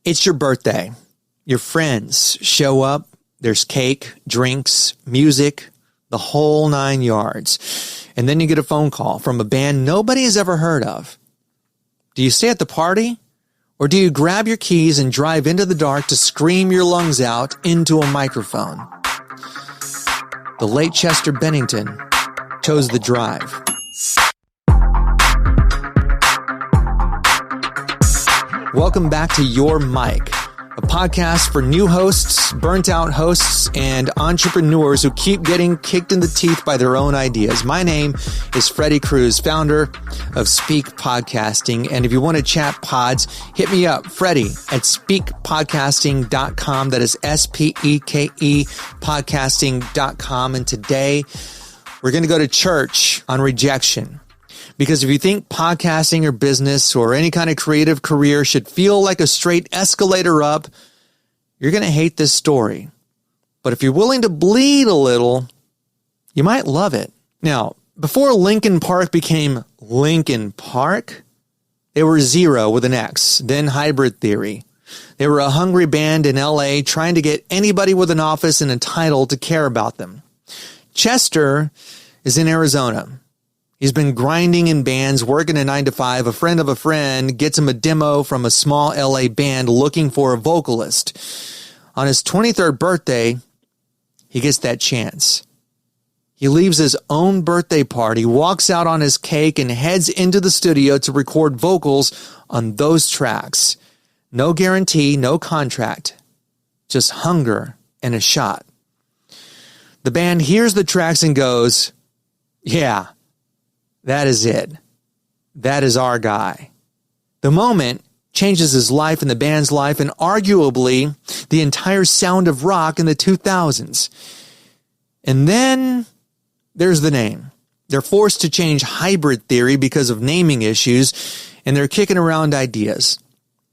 It's your birthday. Your friends show up. There's cake, drinks, music, the whole 9 yards. And then you get a phone call from a band nobody has ever heard of. Do you stay at the party? Or do you grab your keys and drive into the dark to scream your lungs out into a microphone? The late Chester Bennington chose the drive. Welcome back to Your Mic, a podcast for new hosts, burnt-out hosts, and entrepreneurs who keep getting kicked in the teeth by their own ideas. My name is Freddie Cruz, founder of Speke Podcasting, and if you want to chat pods, hit me up, Freddie at spekepodcasting.com. That is S-P-E-K-E podcasting.com. And today, we're going to go to church on Rejection. Because if you think podcasting or business or any kind of creative career should feel like a straight escalator up, you're going to hate this story. But if you're willing to bleed a little, you might love it. Now, before Linkin Park became Linkin Park, they were Zero with an X, then Hybrid Theory. They were a hungry band in LA trying to get anybody with an office and a title to care about them. Chester is in Arizona. He's been grinding in bands, working a 9 to 5. A friend of a friend gets him a demo from a small LA band looking for a vocalist. On his 23rd birthday, he gets that chance. He leaves his own birthday party, walks out on his cake, and heads into the studio to record vocals on those tracks. No guarantee, no contract, just hunger and a shot. The band hears the tracks and goes, "Yeah. That is it. That is our guy." The moment changes his life and the band's life and arguably the entire sound of rock in the 2000s. And then there's the name. They're forced to change Hybrid Theory because of naming issues, and they're kicking around ideas.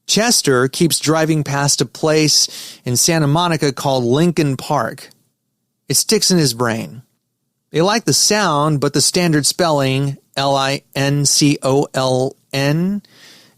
Chester keeps driving past a place in Santa Monica called Linkin Park. It sticks in his brain. They like the sound, but the standard spelling, Lincoln,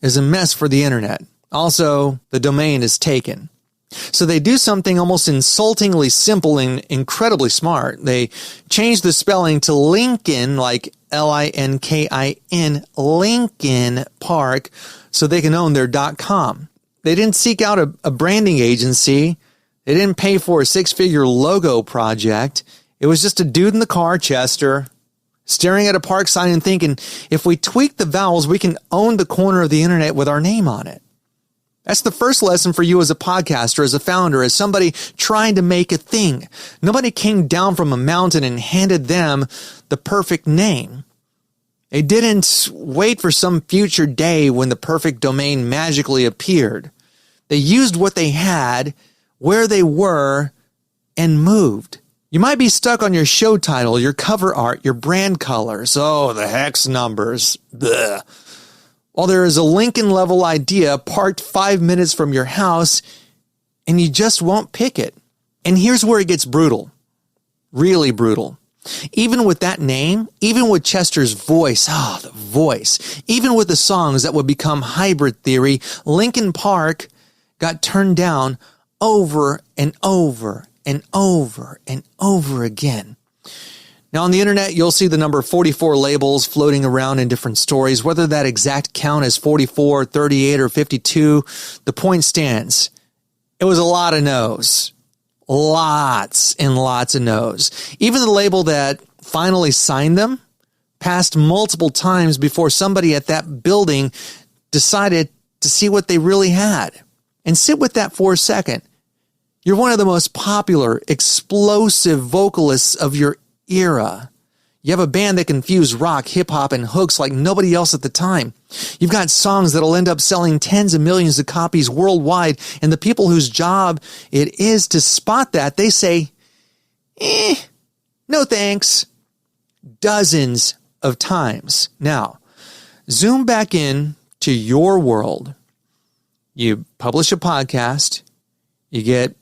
is a mess for the internet. Also, the domain is taken. So they do something almost insultingly simple and incredibly smart. They change the spelling to Lincoln, like Linkin, Linkin Park, so they can own their .com. They didn't seek out a branding agency. They didn't pay for a 6-figure logo project. It was just a dude in the car, Chester, staring at a park sign and thinking, if we tweak the vowels, we can own the corner of the internet with our name on it. That's the first lesson for you as a podcaster, as a founder, as somebody trying to make a thing. Nobody came down from a mountain and handed them the perfect name. They didn't wait for some future day when the perfect domain magically appeared. They used what they had, where they were, and moved. You might be stuck on your show title, your cover art, your brand colors. Oh, the hex numbers. Blech. While there is a Lincoln-level idea parked 5 minutes from your house, and you just won't pick it. And here's where it gets brutal. Really brutal. Even with that name, even with Chester's voice, the voice, even with the songs that would become Hybrid Theory, Linkin Park got turned down over and over and over and over again. Now, on the internet, you'll see the number 44 labels floating around in different stories. Whether that exact count is 44, 38, or 52, the point stands. It was a lot of no's. Lots and lots of no's. Even the label that finally signed them passed multiple times before somebody at that building decided to see what they really had. And sit with that for a second. You're one of the most popular, explosive vocalists of your era. You have a band that can fuse rock, hip-hop, and hooks like nobody else at the time. You've got songs that'll end up selling tens of millions of copies worldwide, and the people whose job it is to spot that, they say, no thanks. Dozens of times. Now, zoom back in to your world. You publish a podcast, you get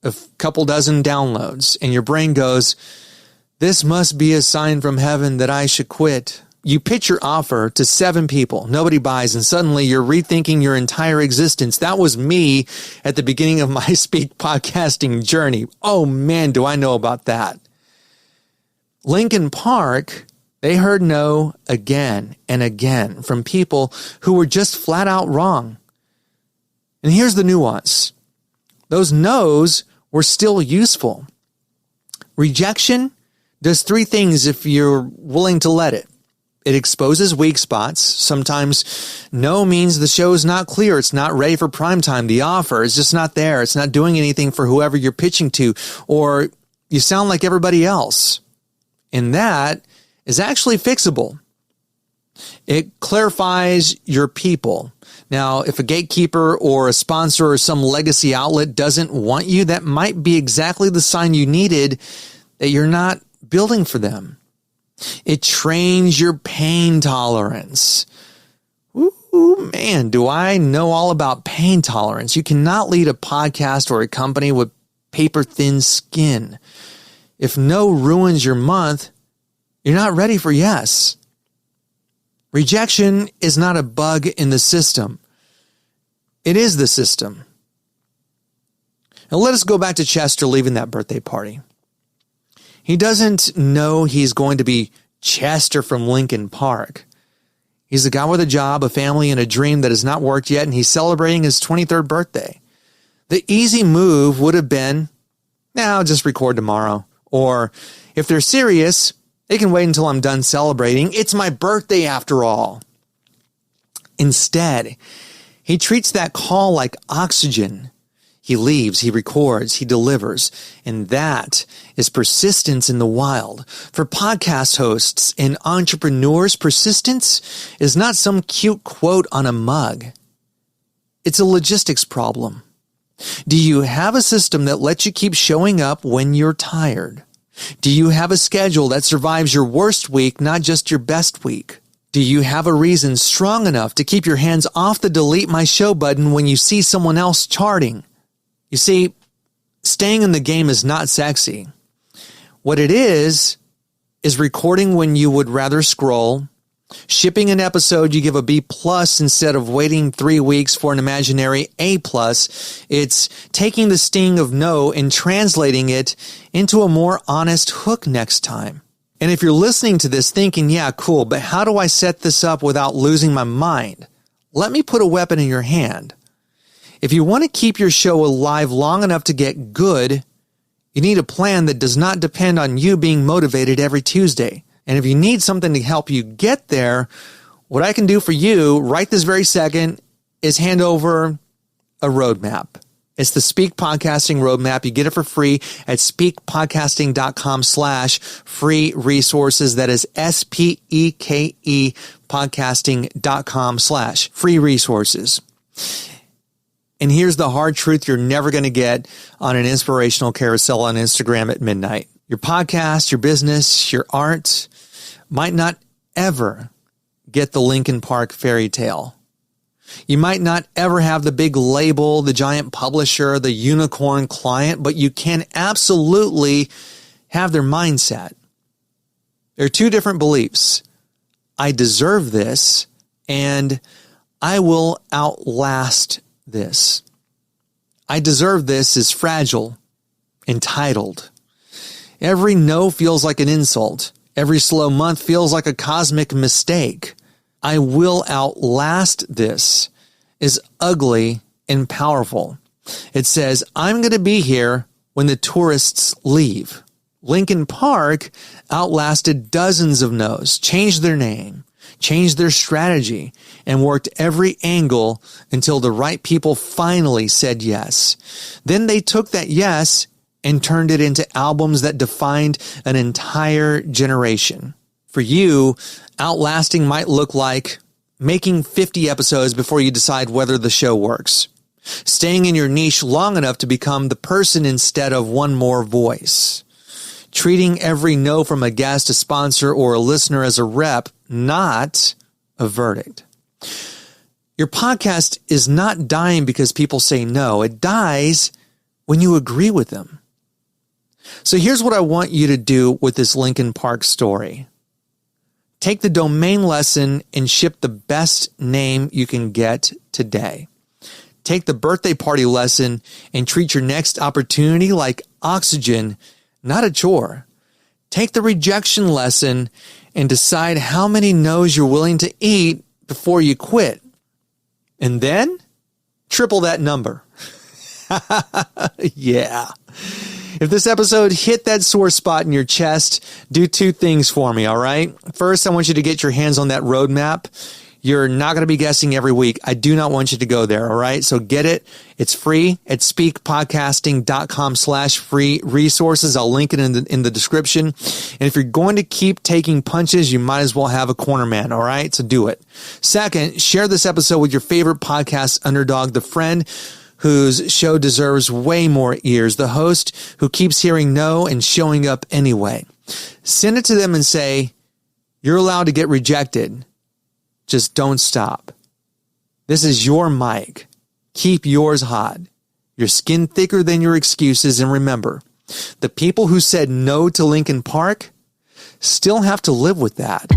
a couple dozen downloads, and your brain goes, this must be a sign from heaven that I should quit. you pitch your offer to 7 people, nobody buys, and suddenly you're rethinking your entire existence. That was me at the beginning of my Speke podcasting journey. Oh man, do I know about that. Linkin Park, they heard no again and again from people who were just flat out wrong. And here's the nuance. Those no's were still useful. Rejection does 3 things if you're willing to let it. It exposes weak spots. Sometimes no means the show is not clear. It's not ready for prime time. The offer is just not there. It's not doing anything for whoever you're pitching to, or you sound like everybody else. And that is actually fixable. It clarifies your people. Now, if a gatekeeper or a sponsor or some legacy outlet doesn't want you, that might be exactly the sign you needed that you're not building for them. It trains your pain tolerance. Ooh, man, do I know all about pain tolerance. You cannot lead a podcast or a company with paper-thin skin. If no ruins your month, you're not ready for yes. Rejection is not a bug in the system. It is the system. Now let us go back to Chester leaving that birthday party. He doesn't know he's going to be Chester from Linkin Park. He's a guy with a job, a family, and a dream that has not worked yet, and he's celebrating his 23rd birthday. The easy move would have been, I'll just record tomorrow. Or if they're serious, they can wait until I'm done celebrating. It's my birthday after all. Instead, he treats that call like oxygen. He leaves, he records, he delivers. And that is persistence in the wild. For podcast hosts and entrepreneurs, persistence is not some cute quote on a mug. It's a logistics problem. Do you have a system that lets you keep showing up when you're tired? Do you have a schedule that survives your worst week, not just your best week? Do you have a reason strong enough to keep your hands off the delete my show button when you see someone else charting? You see, staying in the game is not sexy. What it is recording when you would rather scroll, shipping an episode you give a B+ instead of waiting 3 weeks for an imaginary A+. It's taking the sting of no and translating it into a more honest hook next time. And if you're listening to this thinking, yeah, cool, but how do I set this up without losing my mind? Let me put a weapon in your hand. If you want to keep your show alive long enough to get good, you need a plan that does not depend on you being motivated every Tuesday. And if you need something to help you get there, what I can do for you right this very second is hand over a roadmap. It's the Speke Podcasting Roadmap. You get it for free at spekepodcasting.com/free resources. That is SPEKE podcasting.com/free resources. And here's the hard truth you're never going to get on an inspirational carousel on Instagram at midnight. Your podcast, your business, your art might not ever get the Linkin Park fairy tale. You might not ever have the big label, the giant publisher, the unicorn client, but you can absolutely have their mindset. There are 2 different beliefs. I deserve this, and I will outlast this. I deserve this is fragile, entitled. Every no feels like an insult. Every slow month feels like a cosmic mistake. I will outlast this is ugly and powerful. It says, I'm going to be here when the tourists leave. Linkin Park outlasted dozens of no's, changed their name, changed their strategy, and worked every angle until the right people finally said yes. Then they took that yes and turned it into albums that defined an entire generation. For you, outlasting might look like making 50 episodes before you decide whether the show works. Staying in your niche long enough to become the person instead of one more voice. Treating every no from a guest, a sponsor, or a listener as a rep, not a verdict. Your podcast is not dying because people say no. It dies when you agree with them. So here's what I want you to do with this Linkin Park story. Take the domain lesson and ship the best name you can get today. Take the birthday party lesson and treat your next opportunity like oxygen, not a chore. Take the rejection lesson and decide how many no's you're willing to eat before you quit. And then triple that number. Yeah. If this episode hit that sore spot in your chest, do two things for me, all right? First, I want you to get your hands on that roadmap. You're not going to be guessing every week. I do not want you to go there, all right? So get it. It's free at speakpodcasting.com/free resources. I'll link it in the description. And if you're going to keep taking punches, you might as well have a corner man, all right? So do it. Second, share this episode with your favorite podcast underdog, the friend whose show deserves way more ears, the host who keeps hearing no and showing up anyway. Send it to them and say, you're allowed to get rejected. Just don't stop. This is your mic. Keep yours hot. Your skin thicker than your excuses. And remember, the people who said no to Linkin Park still have to live with that.